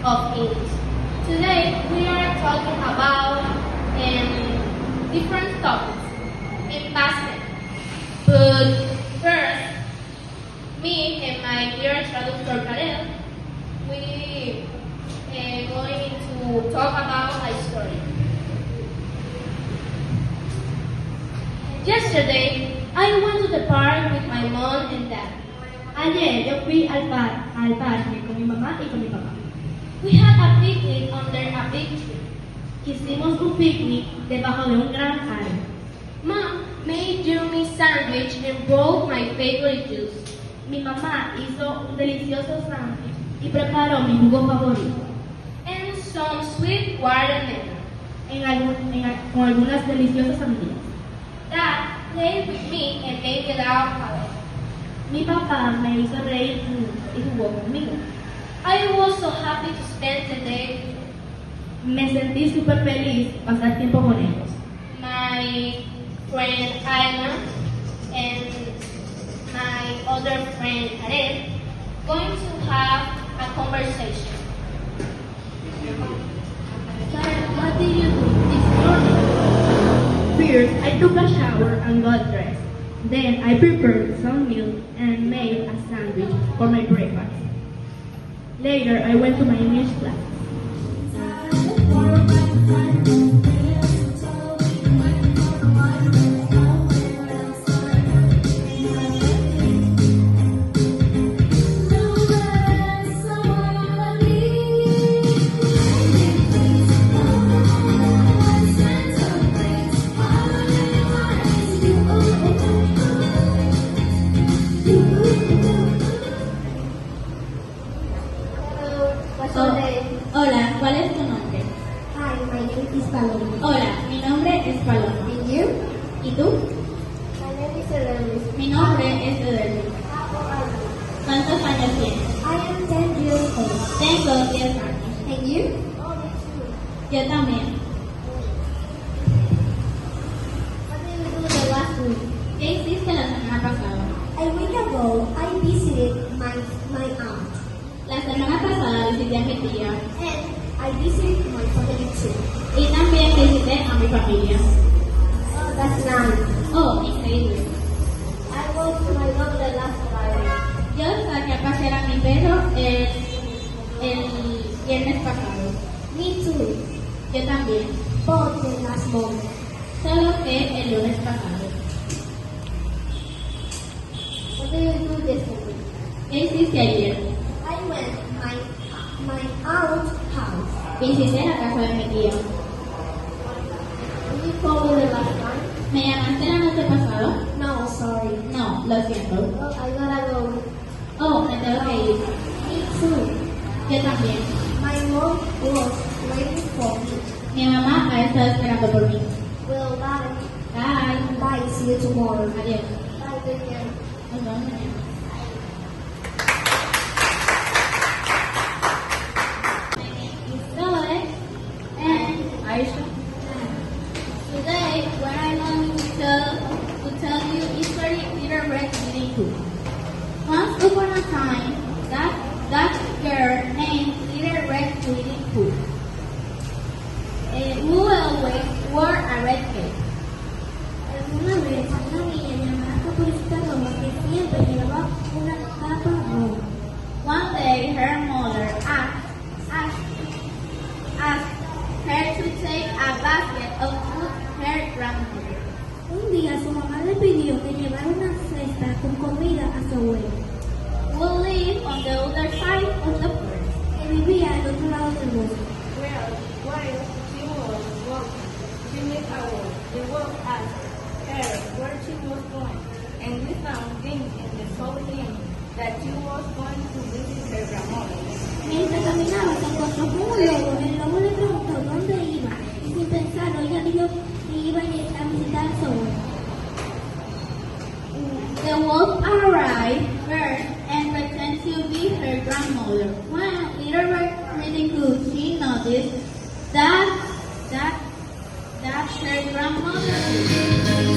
of English. Today we are talking about different topics in basket. But first, me and my dear traductor Karel, we going to talk about a story. Yesterday, I went to the park with my mom and dad. Ayer yo fui al parque con mi mamá y con mi papá. We had a picnic under a big tree. Hicimos un picnic debajo de un gran árbol. Mom made yummy sandwich and brought my favorite juice. Mi mamá hizo un delicioso sándwich y preparó mi jugo favorito And some sweet watermelon. con algunas deliciosas sandías. Dad played with me and made me laugh a lot. Mi papá me hizo reír y jugó conmigo. I was so happy to spend the day with Me sentí súper feliz pasar tiempo con ellos. my friend Aina and my other friend Karel going to have a conversation. Sarah, what did you do this morning? First, I took a shower and got dressed. Then I prepared some milk and made a sandwich for my breakfast. Later, I went to my English class. Hola, ¿cuál es tu nombre? Hi, my name is Paloma. Hola, mi nombre es Paloma. And you? ¿Y tú? My name is Elanis. Mi nombre es Ederly. How old are you? ¿Cuántos años tienes? I am 10 years old. Tengo 10 años. And you? Oh, me too. Yo también. What did you do the last week? ¿Qué hiciste la semana pasada? A week ago, I visited my aunt. La semana pasada visité a mi tía And I visited my family too. y también visité a mi familia. Oh, that's nice. Oh, increíble. I walked my dog the last Friday. Yo saqué a pasear a mi perro el viernes pasado. Me too. Yo también. Both the last month. Solo que el lunes pasado. What did you do yesterday? ¿Qué hiciste ayer? I went to my aunt's house. Visité la casa de mi tía. Did you call me the last time? ¿Me llamaste la noche pasada? No, sorry. No, lo siento. Well, I gotta go. Oh, me tengo que ir. Me too. Yo también. My mom was waiting for me. Mi mamá ha estado esperando por mí. Well, bye. Bye. Bye. See you tomorrow. Adiós. Bye. Take care. Nos vemos mañana. My name is Zoe and Aisha. Today, we are going to tell you history Little Red Riding Hood. Once upon a time, that girl named Little Red Riding Hood, who always wore a red cape. Alguna vez una niña llamada Caperucita Roja que siempre llevaba una capa roja. One day, her mother asked her to take a basket of food her grandmother. Un día su mamá le pidió que llevara una cesta con comida a su abuela, Who lived on the other side of the forest. que vivía al otro lado del bosque. While she was walking, she met a wolf. The wolf asked her where she was going, and we found things in the told him that she was going to visit her grandmother. Mientras caminaba se encontró con un lobo. El lobo le preguntó dónde iba y sin pensarlo ella dijo que iba a visitar a su abuela. The wolf arrived first and pretended to be her grandmother. When Little Red Riding Hood, she noticed that her grandmother